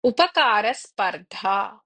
उपकारस्पर्धा।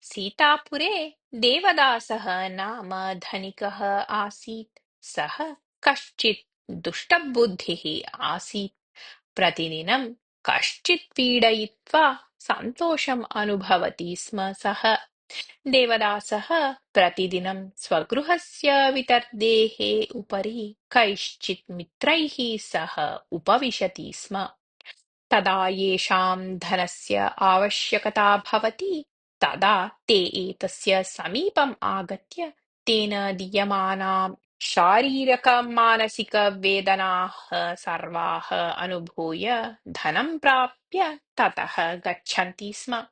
सीतापुरे देवदासः नाम धनिकः आसीत्। सः कश्चित् दुष्टबुद्धिः आसीत्। प्रतिदिनं कश्चित् पीडयित्वा सन्तोषम् अनुभवति स्म सः। देवदासः प्रतिदिनं स्वगृहस्य वितर्देः उपरि कैश्चित् मित्रैः सह उपविशति स्म। तदा येषां धनस्य आवश्यकता भवति तदा ते एतस्य समीपम् आगत्य तेन दीयमानां शारीरकमानसिकवेदनाः सर्वाः अनुभूय धनं प्राप्य ततः गच्छन्ति स्म।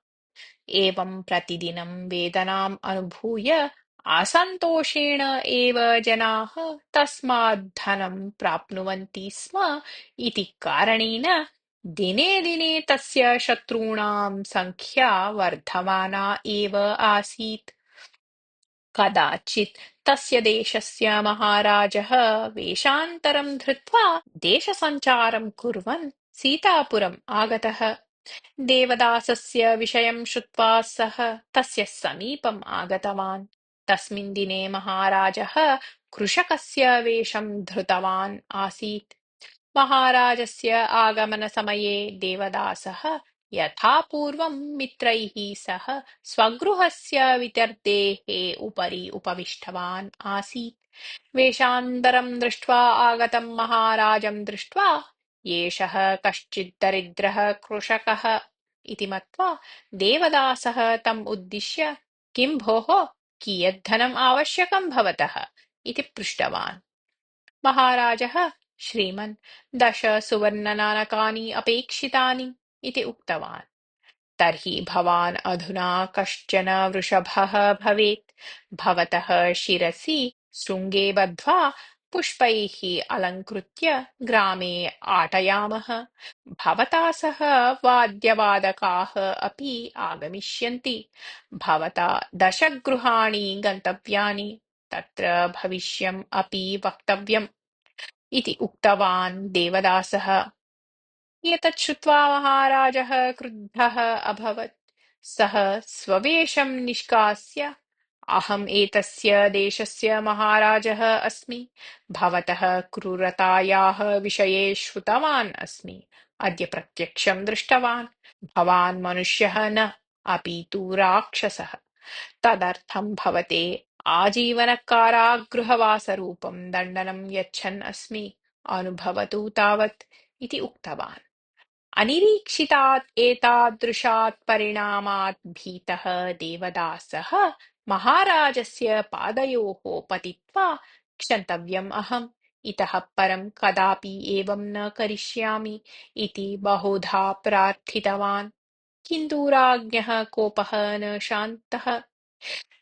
एवं प्रतिदिनं वेदनाम् अनुभूय असन्तोषेण एव जनाः तस्मात् धनं प्राप्नुवन्ति स्म इति कारणेन दिने दिने तस्य शत्रूणां संख्या वर्धमाना एव आसीत्। कदाचित् तस्य देशस्य महाराजः वेषान्तरं धृत्वा देशसञ्चारं कुर्वन् सीतापुरम् आगतः। देवदासस्य विषयं श्रुत्वा सः तस्य समीपम् आगतवान्। तस्मिन् दिने महाराजः कृषकस्य वेषं धृतवान् आसीत्। महाराजस्य आगमनसमये देवदासः यथापूर्वं मित्रैः सह स्वगृहस्य वितर्देः उपरि उपविष्टवान् आसीत्। वेषान्तरं दृष्ट्वा आगतं महाराजं दृष्ट्वा एषः कश्चित् दरिद्रः कृषकः इति मत्वा देवदासः तम् उद्दिश्य किं भोः कियत् धनम् आवश्यकं भवतः इति पृष्टवान्। महाराजः श्रीमन् 10 सुवर्णनाणकानि अपेक्षितानि इति उक्तवान्। तर्हि भवान् अधुना कश्चन वृषभः भवेत्। भवतः शिरसि शृङ्गे बद्ध्वा पुष्पैः अलङ्कृत्य ग्रामे आटयामः। भवता सह वाद्यवादकाः अपि आगमिष्यन्ति। भवता 10 गृहाणि गन्तव्यानि। तत्र भविष्यम् अपि वक्तव्यम् इति उक्तवान् देवदासः। एतत् श्रुत्वा महाराजः क्रुद्धः अभवत्। सः स्ववेषं निष्कास्य अहम् एतस्य देशस्य महाराजः अस्मि। भवतः क्रूरतायाः विषये श्रुतवान् अस्मि। अद्य प्रत्यक्षं दृष्टवान्। भवान् मनुष्यः न, अपि तु राक्षसः। तदर्थं भवते आजीवनकारागृहवासरूपं दण्डनं यच्छन् अस्मि। अनुभवतु तावत् इति उक्तवान्। अनिरीक्षितात् एतादृशात् परिणामात् भीतः देवदासः महाराजस्य पादयोः पतित्वा क्षन्तव्यम् अहम्। इतः परं कदापि एवं न करिष्यामि इति बहुधा प्रार्थितवान्। किन्तु राज्ञः कोपः न शान्तः।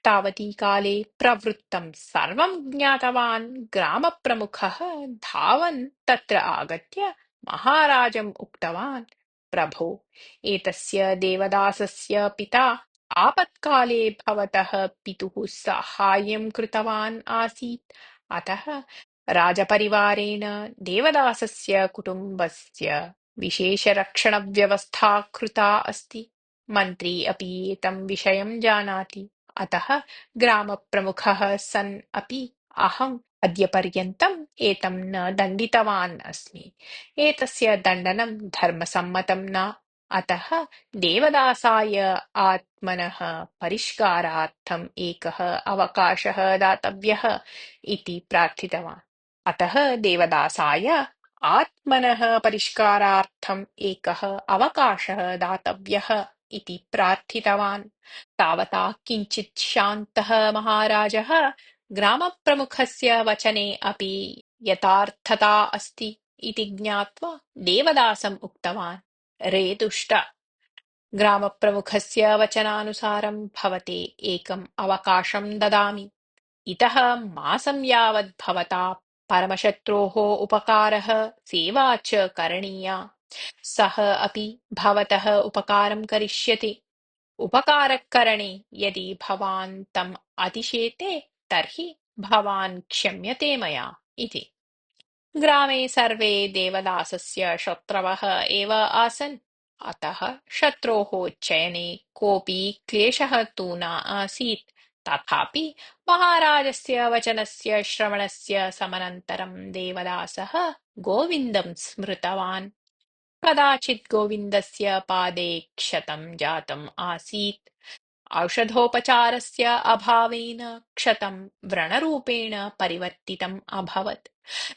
तावती काले प्रवृत्तं सर्वं ज्ञातवान् ग्रामप्रमुखः धावन् तत्र आगत्य महाराजम् उक्तवान्, प्रभो, एतस्य देवदासस्य पिता आपत्काले भवतः पितुः साहाय्यं कृतवान् आसीत्। अतः राजपरिवारेण देवदासस्य कुटुम्बस्य विशेषरक्षणव्यवस्था कृता अस्ति। मन्त्री अपि एतं विषयं जानाति। अतः ग्रामप्रमुखः सन् अपि अहम् अद्यपर्यन्तम् एतं न दण्डितवान् अस्मि। एतस्य दण्डनं धर्मसम्मतं न। अतः देवदासाय आत्मनः परिष्कारार्थम् एकः अवकाशः दातव्यः इति प्रार्थितवान्। अतः देवदासाय आत्मनः परिष्कारार्थम् एकः अवकाशः दातव्यः इति प्रार्थितवान्। तावता किञ्चित् शान्तः महाराजः ग्रामप्रमुखस्य वचने अपि यथार्थता अस्ति इति ज्ञात्वा देवदासम् उक्तवान्, रे दुष्ट, ग्रामप्रमुखस्य वचनानुसारं भवते एकम् अवकाशं ददामि। इतः मासं यावत् भवता परमशत्रोः उपकारः सेवा च करणीया। सः अपि भवतः उपकारं करिष्यति। उपकारकरणे यदि भवान् तम् अतिशेते तर्हि भवान् क्षम्यते मया इति। ग्रामे सर्वे देवदासस्य शत्रवः एव आसन्। अतः शत्रोः चयने कोऽपि क्लेशः तु न आसीत्। तथापि महाराजस्य वचनस्य श्रवणस्य समनन्तरं देवदासः गोविन्दं स्मृतवान्। कदाचित् गोविन्दस्य पादे क्षतं जातम् आसीत्। औषधोपचारस्य अभावेन क्षतं व्रणरूपेण परिवर्तितम् अभवत्।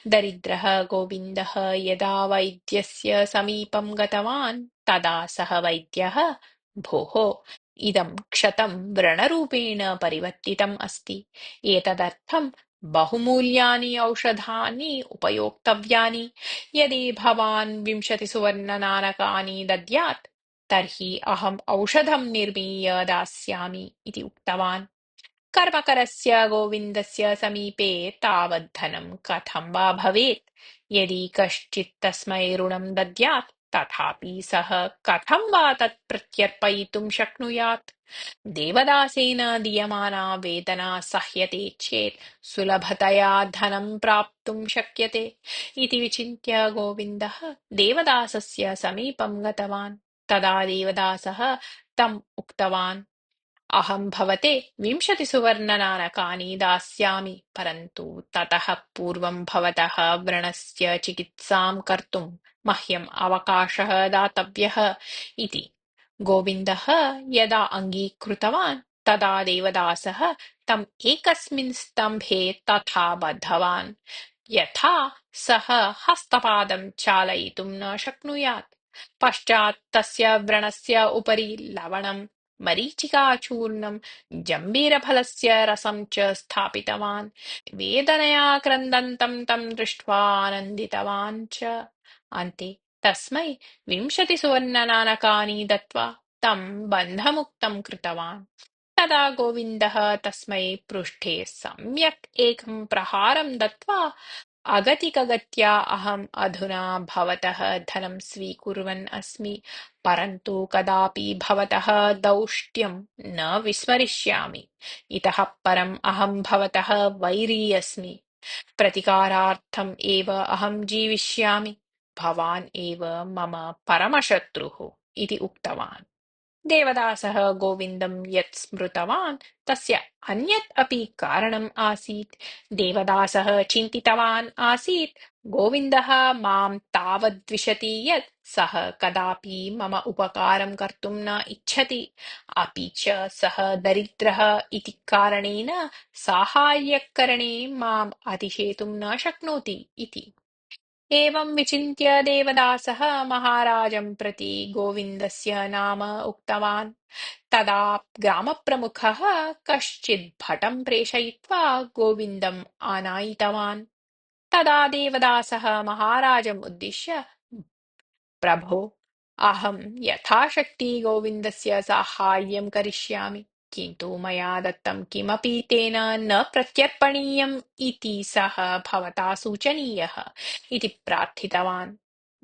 दरिद्रः गोविन्दः यदा वैद्यस्य समीपं गतवान् तदा सः वैद्यः, भोः, इदं क्षतं व्रणरूपेण परिवर्तितम् अस्ति। एतदर्थं बहुमूल्यानि औषधानि उपयोक्तव्यानि। यदि भवान् 20 सुवर्णनाणकानि दद्यात् तर्हि अहम् औषधं निर्मीय दास्यामि इति उक्तवान्। कर्मकरस्य गोविन्दस्य समीपे तावत् धनं कथं वा भवेत्? यदि कश्चित् तस्मै ऋणं दद्यात् तथापि सः कथं वा तत् प्रत्यर्पयितुं शक्नुयात्? देवदासेन दीयमाना वेदना सह्यते चेत् सुलभतया धनं प्राप्तुं शक्यते इति विचिन्त्य गोविन्दः देवदासस्य समीपं गतवान्। तदा देवदासः तम् उक्तवान्, अहं भवते 20 सुवर्णनाणकानि दास्यामि, परन्तु ततः पूर्वं भवतः व्रणस्य चिकित्सां कर्तुं मह्यम् अवकाशः दातव्यः इति। गोविन्दः यदा अङ्गीकृतवान् तदा देवदासः तम् एकस्मिन् स्तम्भे तथा बद्धवान्, यथा सः हस्तपादं चालयितुं न शक्नुयात्। पश्चात् तस्य व्रणस्य उपरि लवणं, मरीचिकाचूर्णं, जम्बीरफलस्य रसं च स्थापितवान्। वेदनया क्रन्दन्तं तं दृष्ट्वा आनन्दितवान् च। अन्ते तस्मै 20 सुवर्णनाणकानि दत्त्वा तं बन्धमुक्तं कृतवान्। तदा गोविन्दः तस्मै पृष्ठे सम्यक् एकं प्रहारं दत्त्वा, अगतिकगत्या अहम् अधुना भवतः धनं स्वीकुर्वन् अस्मि, परन्तु कदापि भवतः दौष्ट्यं न विस्मरिष्यामि। इतः परम् अहं भवतः वैरी अस्मि। प्रतिकारार्थम् एव अहं जीविष्यामि। भवान् एव मम परमशत्रुः इति उक्तवान्। देवदासः गोविन्दं यत् स्मृतवान् तस्य अन्यत् अपि कारणम् आसीत्। देवदासः चिन्तितवान् आसीत्, गोविन्दः मां तावद् द्विषति यत् सः कदापि मम उपकारं कर्तुं न इच्छति, अपि च सः दरिद्रः इति कारणेन साहाय्यकरणे माम् अतिशेतुं न शक्नोति इति। एवं विचिन्त्य देवदासः महाराजं प्रति गोविन्दस्य नाम उक्तवान्। तदा ग्रामप्रमुखः कश्चित् भटं प्रेषयित्वा गोविन्दम् आनायितवान्। तदा देवदासः महाराजम् उद्दिश्य, प्रभो, अहं यथाशक्ति गोविन्दस्य साहाय्यं करिष्यामि, किन्तु मया दत्तं किमपि तेन न प्रत्यर्पणीयम् इति सः भवता सूचनीयः इति प्रार्थितवान्।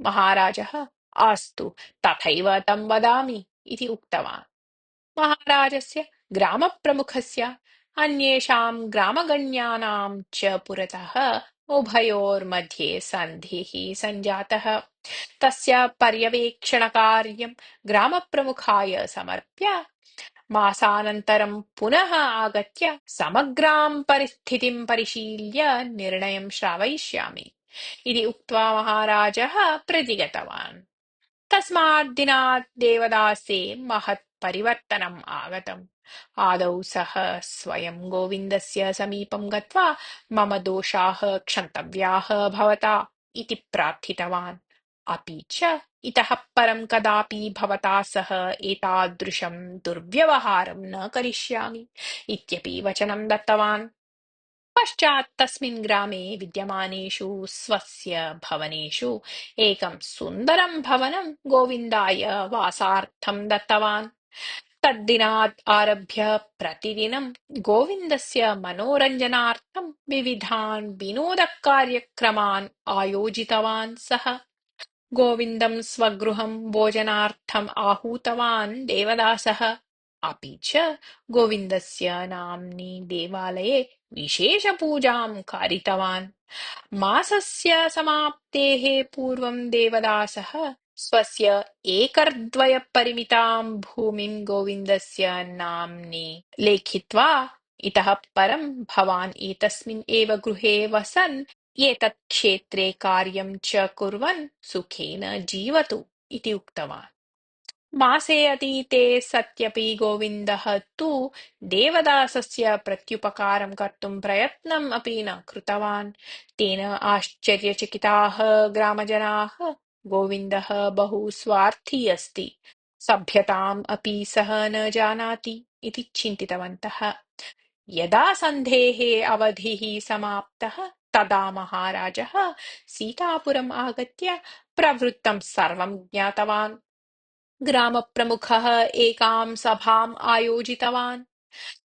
महाराजः अस्तु, तथैव तं वदामि इति उक्तवान्। महाराजस्य, ग्रामप्रमुखस्य, अन्येषां ग्रामगण्यानां च पुरतः उभयोर्मध्ये सन्धिः सञ्जातः। तस्य पर्यवेक्षणकार्यं ग्रामप्रमुखाय समर्प्य मासानन्तरं पुनः आगत्य समग्रां परिस्थितिं परिशील्य निर्णयं श्रावयिष्यामि इति उक्त्वा महाराजः प्रतिगतवान्। तस्मात् दिनात् देवदासे महत् परिवर्तनम् आगतम्। आदौ सः स्वयं गोविन्दस्य समीपं गत्वा मम दोषाः क्षन्तव्याः भवता इति प्रार्थितवान्। अपि च इतः परं कदापि भवता सह एतादृशं दुर्व्यवहारं न करिष्यामि इत्यपि वचनं दत्तवान्। पश्चात् तस्मिन् ग्रामे विद्यमानेषु स्वस्य भवनेषु एकं सुन्दरं भवनं गोविन्दाय वासार्थं दत्तवान्। तद्दिनात् आरभ्य प्रतिदिनं गोविन्दस्य मनोरञ्जनार्थं विविधान् विनोदकार्यक्रमान् आयोजितवान् सः। गोविन्दं स्वगृहं भोजनार्थम् आहूतवान् देवदासः। अपि च गोविन्दस्य नाम्नि देवालये विशेषपूजां कारितवान्। मासस्य समाप्तेः पूर्वं देवदासः स्वस्य एकर्द्वयपरिमितां भूमिं गोविन्दस्य नाम्नि लेखित्वा इतः परं भवान् एतस्मिन् एव गृहे वसन् एतत् क्षेत्रे कार्यं च कुर्वन् सुखेन जीवतु इति उक्तवान्। मासे अतीते सत्यपि गोविन्दः तु देवदासस्य प्रत्युपकारं कर्तुं प्रयत्नम् अपि न कृतवान्। तेन आश्चर्यचकिताः ग्रामजनाः गोविन्दः बहु स्वार्थी अस्ति, सभ्यताम् अपि सः न जानाति इति चिन्तितवन्तः। यदा सन्धेः अवधिः समाप्तः तदा महाराजः सीतापुरम् आगत्य प्रवृत्तं सर्वं ज्ञातवान्। ग्रामप्रमुखः एकां सभाम् आयोजितवान्।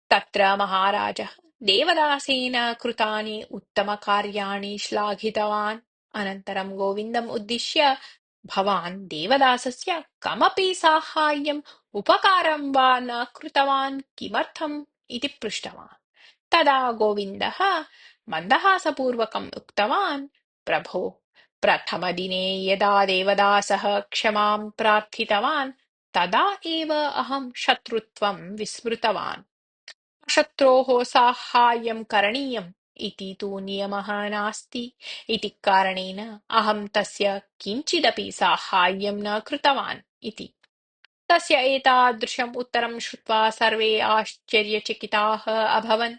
तत्र महाराजः देवदासेन कृतानि उत्तमकार्याणि श्लाघितवान्। अनन्तरं गोविन्दम् उद्दिश्य भवान् देवदासस्य कमपि साहाय्यम् उपकारं वा न कृतवान् किमर्थम् इति पृष्टवान्। तदा गोविन्दः मन्दहासपूर्वकम् उक्तवान्, प्रभो, प्रथमदिने यदा देवदासः क्षमां प्रार्थितवान् तदा एव अहं शत्रुत्वं विस्मृतवान्। शत्रोः साहाय्यं करणीयम् इति तु नियमः नास्ति इति कारणेन अहं तस्य किञ्चिदपि साहाय्यं न कृतवान् इति। तस्य एतादृशम् उत्तरं श्रुत्वा सर्वे आश्चर्यचकिताः अभवन्।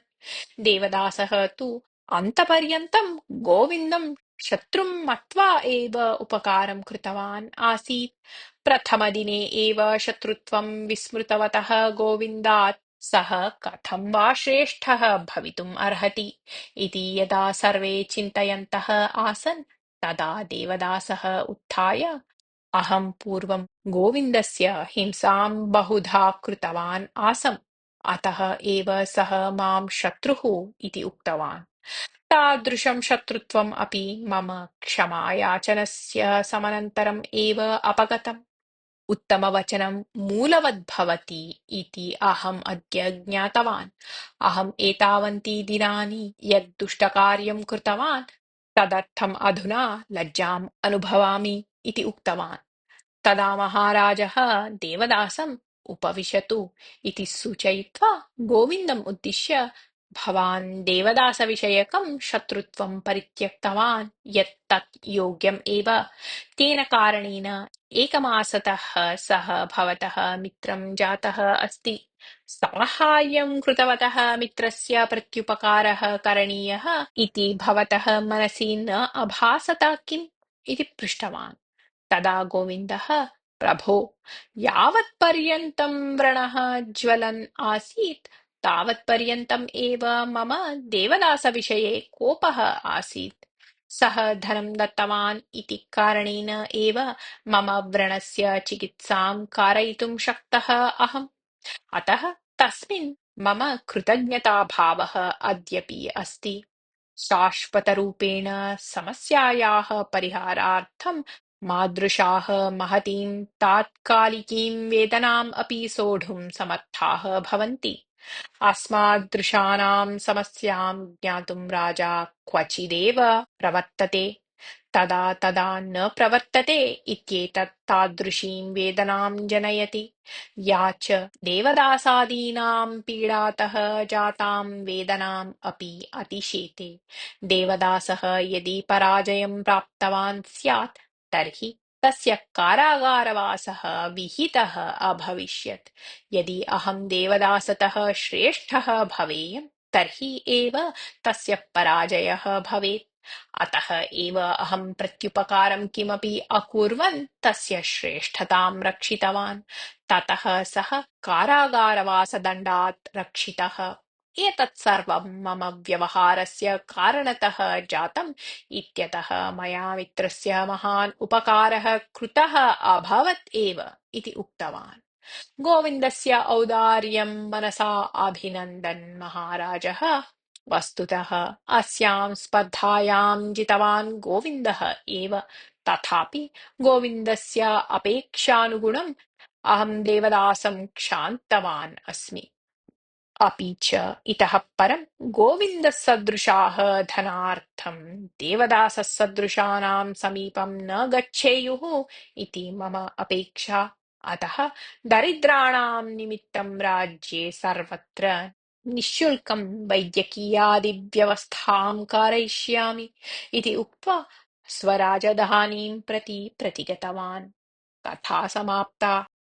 देवदासः तु अन्तपर्यन्तं गोविन्दं शत्रुं मत्वा एव उपकारं कृतवान् आसीत्। प्रथमदिने एव शत्रुत्वं विस्मृतवतः गोविन्दात् सः कथं वा श्रेष्ठः भवितुम् अर्हति इति यदा सर्वे चिन्तयन्तः आसन् तदा देवदासः उत्थाय, अहं पूर्वं गोविन्दस्य हिंसां बहुधा कृतवान् आसम्, अतः एव सः मां शत्रुः इति उक्तवान्। तादृशं शत्रुत्वम् अपि मम क्षमायाचनस्य समनन्तरम् एव अपगतम्। उत्तमवचनं मूलवद्भवति इति अहम् अद्य ज्ञातवान्। अहम् एतावन्ति दिनानि यद् दुष्टकार्यं कृतवान् तदर्थम् अधुना लज्जाम् अनुभवामि इति उक्तवान्। तदा महाराजः देवदासम् उपविशतु इति सूचयित्वा गोविन्दम् उद्दिश्य, भवान् देवदासविषयकं शत्रुत्वं परित्यक्तवान् यत् तत् योग्यम् एव। तेन कारणेन एकमासतः सः भवतः मित्रं जातः अस्ति। साहाय्यं कृतवतः मित्रस्य प्रत्युपकारः करणीयः इति भवतः मनसि न अभासत किम् इति पृष्टवान्। तदा गोविन्दः, प्रभो, यावत्पर्यन्तं व्रणः ज्वलन् आसीत् तावत्पर्यन्तम् एव मम देवदासविषये कोपः आसीत्। सः धनं दत्तवान् इति कारणेन एव मम व्रणस्य चिकित्सां कारयितुं शक्तः अहम्। अतः तस्मिन् मम कृतज्ञताभावः अद्यपि अस्ति। शाश्वतरूपेण समस्यायाः परिहारार्थं मादृशाः महतीं तात्कालिकीं वेदनाम् अपि सोढुं समर्थाः भवन्ति। अस्मादृशानां समस्यां ज्ञातुं राजा क्वचिदेव प्रवर्तते। तदा तदा न प्रवर्तते इत्येतत् तादृशीं वेदनां जनयति, या च देवदासादीनां पीडातः जातां वेदनाम् अपि अतिशेते। देवदासः यदि पराजयं प्राप्तवान् स्यात् तर्हि तस्य कारागारवासः विहितः अभविष्यत्। यदि अहं देवदासतः श्रेष्ठः भवेयं तर्हि एव तस्य पराजयः भवेत्। अतः एव अहं प्रत्युपकारं किमपि अकुर्वन् तस्य श्रेष्ठतां रक्षितवान्। ततः सः कारागारवासदण्डात् रक्षितः। एतत् सर्वं मम व्यवहारस्य कारणतः जातम् इत्यतः मया मित्रस्य महान् उपकारः कृतः अभवत् एव इति उक्तवान्। गोविन्दस्य औदार्यं मनसा अभिनन्दन् महाराजः वस्तुतः अस्यां स्पर्धायां जितवान् गोविन्दः एव, तथापि गोविन्दस्य अपेक्षानुगुणम् अहं देवदासं क्षान्तवान् अस्मि। अपि च इतः परं गोविन्दसदृशाः धनार्थं देवदाससदृशानां समीपं न गच्छेयुः इति मम अपेक्षा। अतः दरिद्राणां निमित्तं राज्ये सर्वत्र निःशुल्कं वैद्यकीयादिव्यवस्थां कारयिष्यामि इति उक्त्वा स्वराजधानीं प्रति प्रतिगतवान्। कथा समाप्ता।